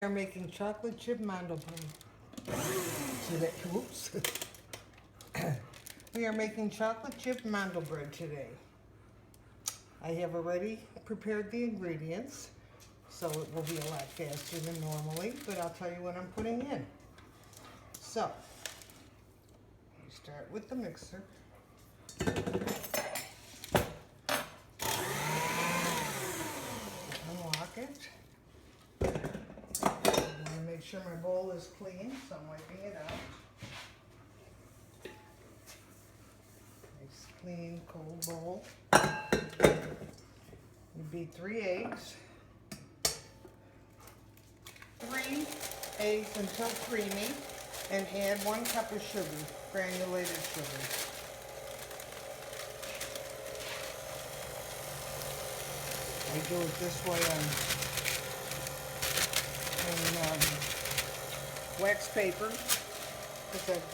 We are making chocolate chip mandel bread today. Oops. We are making chocolate chip mandel bread today. I have already prepared the ingredients, so it will be a lot faster than normally, but I'll tell you what I'm putting in. So, we start with the mixer. Unlock it. Make sure my bowl is clean, so I'm wiping it out. Nice, clean, cold bowl. You beat 3 eggs. 3 eggs until creamy, and add 1 cup of sugar, granulated sugar. I do it this way on wax paper, because I've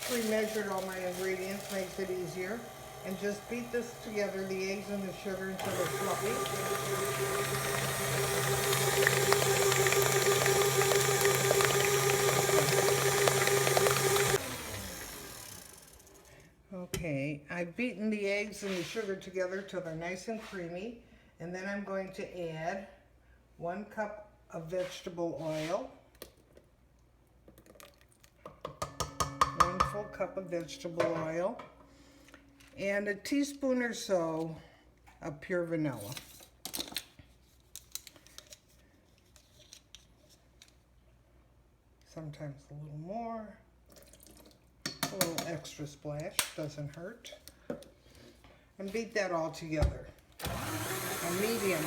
pre-measured all my ingredients, makes it easier. And just beat this together, the eggs and the sugar, until they're fluffy. Okay, I've beaten the eggs and the sugar together till they're nice and creamy. And then I'm going to add 1 cup of vegetable oil. 1 full cup of vegetable oil. And a teaspoon or so of pure vanilla. Sometimes a little more. A little extra splash, doesn't hurt. And beat that all together. A medium.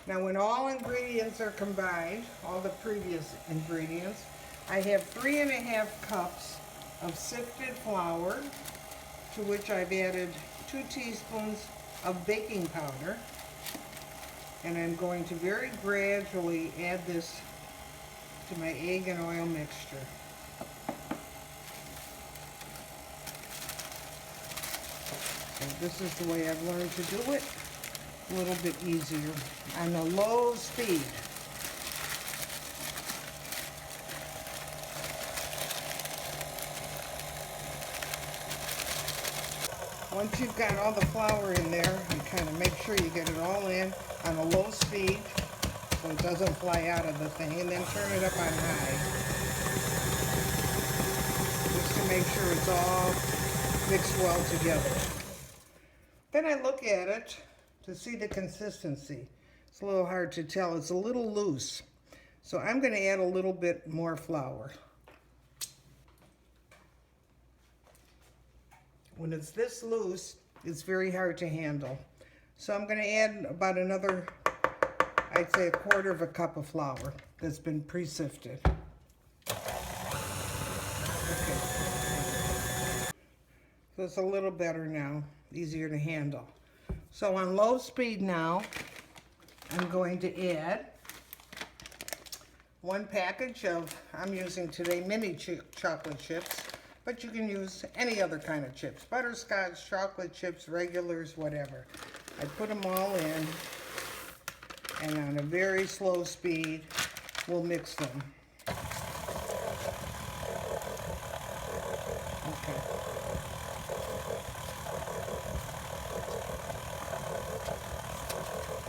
Now when all ingredients are combined, all the previous ingredients, I have 3½ cups of sifted flour, to which I've added 2 teaspoons of baking powder. And I'm going to very gradually add this to my egg and oil mixture. So this is the way I've learned to do it. A little bit easier on a low speed. Once you've got all the flour in there, you kind of make sure you get it all in on a low speed so it doesn't fly out of the thing, and then turn it up on high just to make sure it's all mixed well together. Then I look at it to see the consistency. It's a little hard to tell. It's a little loose. So I'm going to add a little bit more flour. When it's this loose, it's very hard to handle. So I'm going to add about another, I'd say 1/4 cup of flour that's been pre-sifted. Okay. So it's a little better now, easier to handle. So on low speed now, I'm going to add 1 package of, I'm using today mini chocolate chips, but you can use any other kind of chips. Butterscotch, chocolate chips, regulars, whatever. I put them all in, and on a very slow speed, we'll mix them. Okay.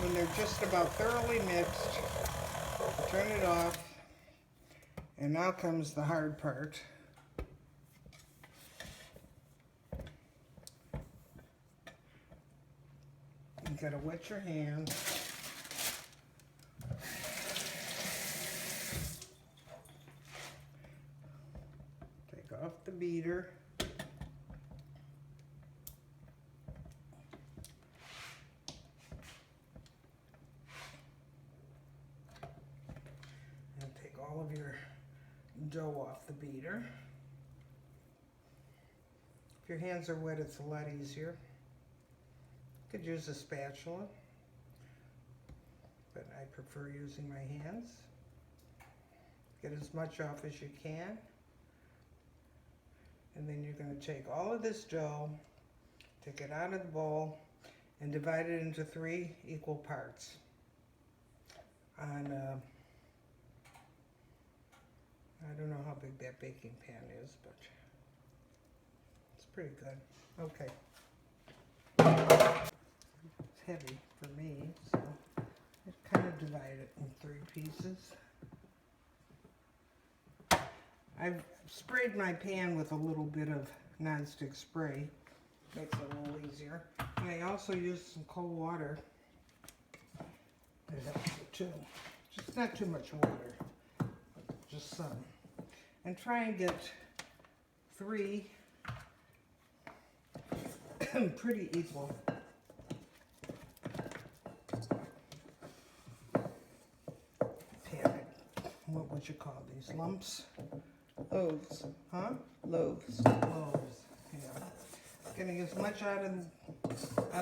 When they're just about thoroughly mixed, turn it off, and now comes the hard part. You gotta wet your hands. Take off the beater. And take all of your dough off the beater. If your hands are wet, it's a lot easier. You could use a spatula, but I prefer using my hands. Get as much off as you can. And then you're going to take all of this dough, take it out of the bowl, and divide it into 3 equal parts. on, I don't know how big that baking pan is, but it's pretty good. Okay. It's heavy for me, so I kind of divide it in 3 pieces. I've sprayed my pan with a little bit of nonstick spray. Makes it a little easier. And I also used some cold water. That helps it too. Just not too much water, just some. And try and get 3 pretty equal. What would you call these? Lumps? Loaves. Huh? Loaves. Loaves. Yeah. Getting as much out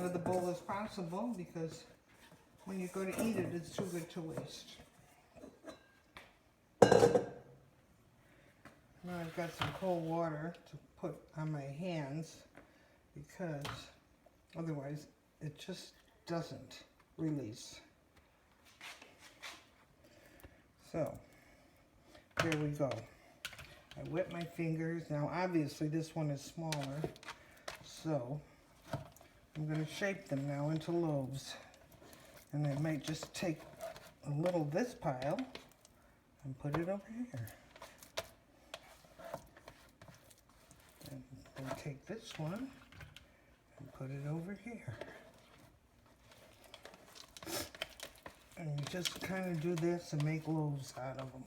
of the bowl as possible, because when you go to eat it, it's too good to waste. Now I've got some cold water to put on my hands, because otherwise it just doesn't release. So, there we go. I wet my fingers. Now obviously this one is smaller, so I'm going to shape them now into loaves. And I might just take a little of this pile and put it over here. And then take this one and put it over here. And you just kind of do this and make loaves out of them.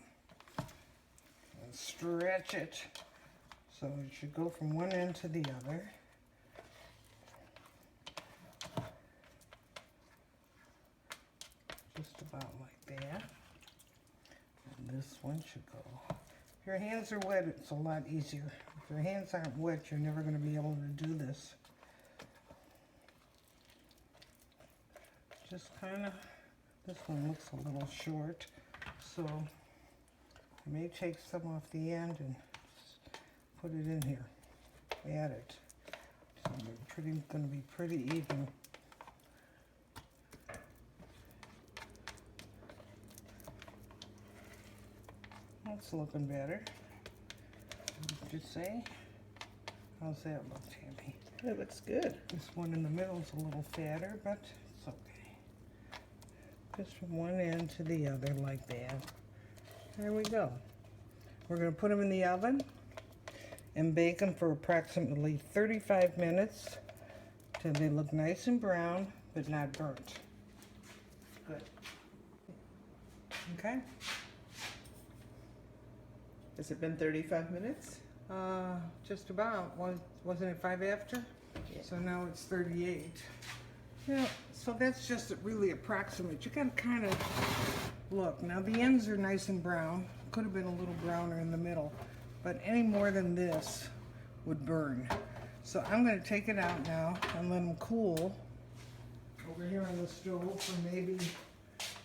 And stretch it so it should go from one end to the other. Just about like that. And this one should go. If your hands are wet, it's a lot easier. If your hands aren't wet, you're never going to be able to do this. Just kind of, this one looks a little short, so I may take some off the end and put it in here. Add it. So they're going to be pretty even. That's looking better. What did you say? How's that look, Tammy? It looks good. This one in the middle is a little fatter, but it's okay. Just from one end to the other like that. There we go. We're going to put them in the oven and bake them for approximately 35 minutes till they look nice and brown but not burnt. Good. Okay. Has it been 35 minutes? Just about. Wasn't it 5 after? Yeah. So now it's 38. Yeah, so that's just really approximate. You gotta kind of look. Now the ends are nice and brown. Could have been a little browner in the middle, but any more than this would burn. So I'm gonna take it out now and let them cool over here on the stove for maybe,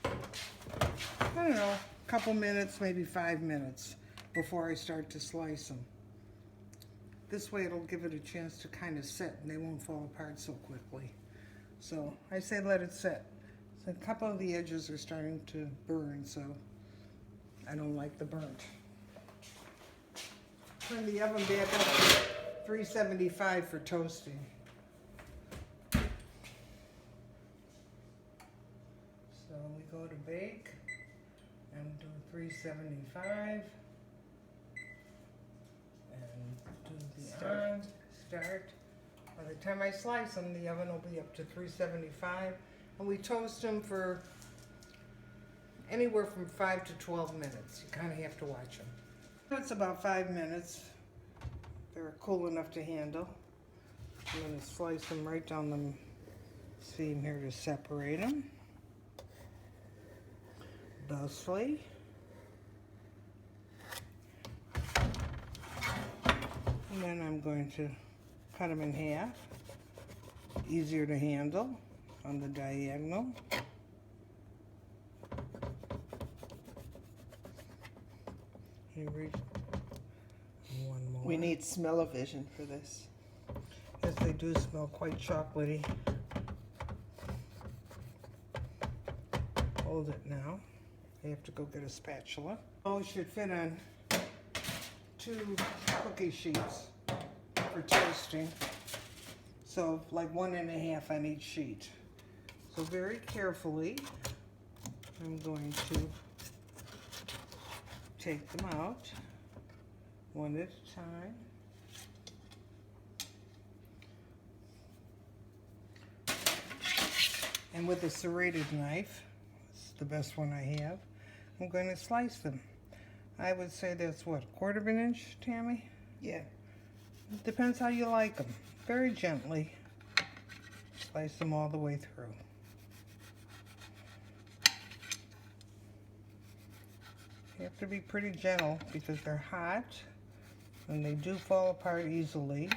I don't know, a couple minutes, maybe 5 minutes before I start to slice them. This way it'll give it a chance to kind of set and they won't fall apart so quickly. So I say let it set. So a couple of the edges are starting to burn, so I don't like the burnt. Turn the oven back up to 375 for toasting. So we go to bake and do 375 and do the start. By the time I slice them, the oven will be up to 375, and we toast them for anywhere from 5 to 12 minutes. You kind of have to watch them. It's about 5 minutes. They're cool enough to handle. I'm going to slice them right down the seam here to separate them. Thusly. And then I'm going to cut them in half. Easier to handle on the diagonal. One more. We need smell-o-vision for this. Yes, they do smell quite chocolatey. Hold it now. I have to go get a spatula. Oh, it should fit on 2 cookie sheets for toasting. So like 1.5 on each sheet. So very carefully, I'm going to take them out one at a time. And with a serrated knife, it's the best one I have, I'm going to slice them. I would say that's what, 1/4 of an inch, Tammy? Yeah. It depends how you like them. Very gently slice them all the way through. You have to be pretty gentle because they're hot and they do fall apart easily.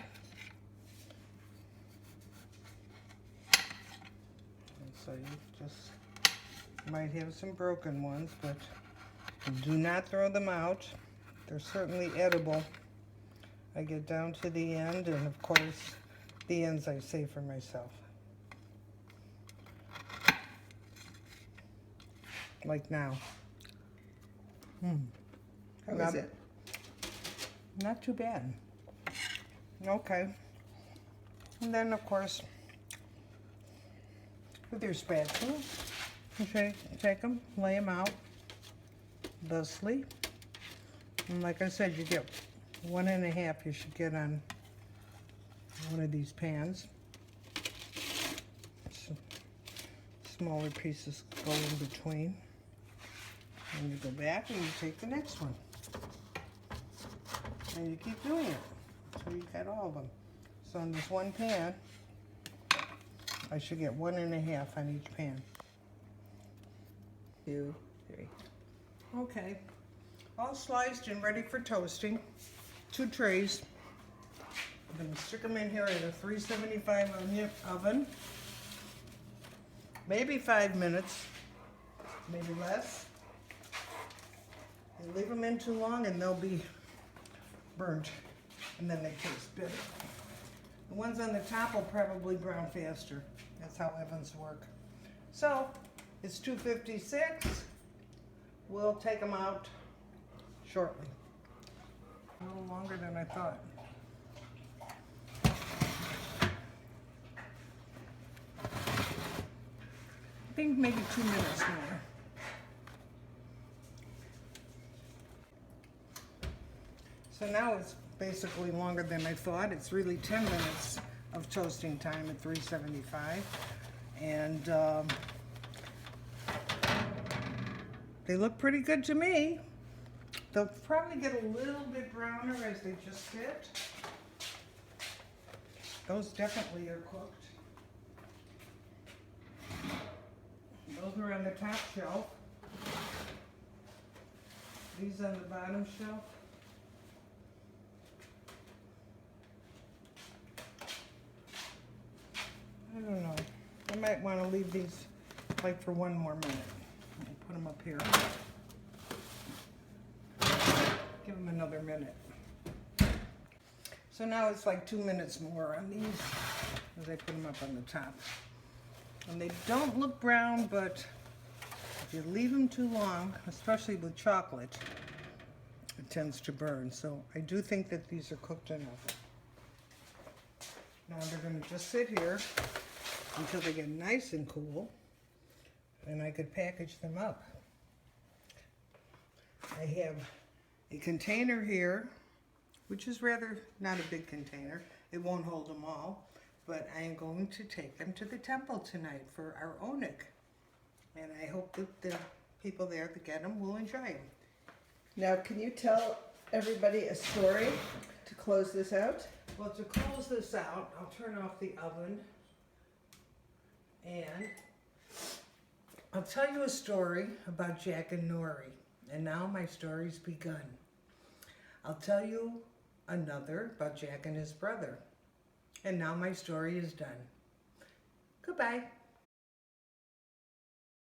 And so you just might have some broken ones, but do not throw them out. They're certainly edible. I get down to the end, and of course, the ends I save for myself. Like now. How is it? Not too bad. Okay. And then, of course, with your spatula, you take them, lay them out thusly. And like I said, you get 1.5 you should get on one of these pans. So smaller pieces go in between. And you go back and you take the next one. And you keep doing it until you get all of them. So in this one pan, I should get 1.5 on each pan. 2, 3. Okay. All sliced and ready for toasting. 2 trays. I'm going to stick them in here in a 375 oven. Maybe 5 minutes, maybe less. You leave them in too long and they'll be burnt, and then they taste bitter. The ones on the top will probably brown faster. That's how ovens work. So it's 2:56. We'll take them out shortly. A little longer than I thought. I think maybe 2 minutes more. So now it's basically longer than I thought. It's really 10 minutes of toasting time at 375. And they look pretty good to me. They'll probably get a little bit browner as they just sit. Those definitely are cooked. Those are on the top shelf. These on the bottom shelf. I don't know. I might want to leave these like for 1 more minute. I'll put them up here. Give them another minute. So now it's like 2 minutes more on these as I put them up on the top. And they don't look brown, but if you leave them too long, especially with chocolate, it tends to burn. So I do think that these are cooked enough. Now they're going to just sit here until they get nice and cool, and I could package them up. I have a container here, which is rather not a big container. It won't hold them all, but I am going to take them to the temple tonight for our onik. And I hope that the people there that get them will enjoy them. Now, can you tell everybody a story to close this out? Well, to close this out, I'll turn off the oven and I'll tell you a story about Jack and Nori. And now my story's begun. I'll tell you another about Jack and his brother. And now my story is done. Goodbye.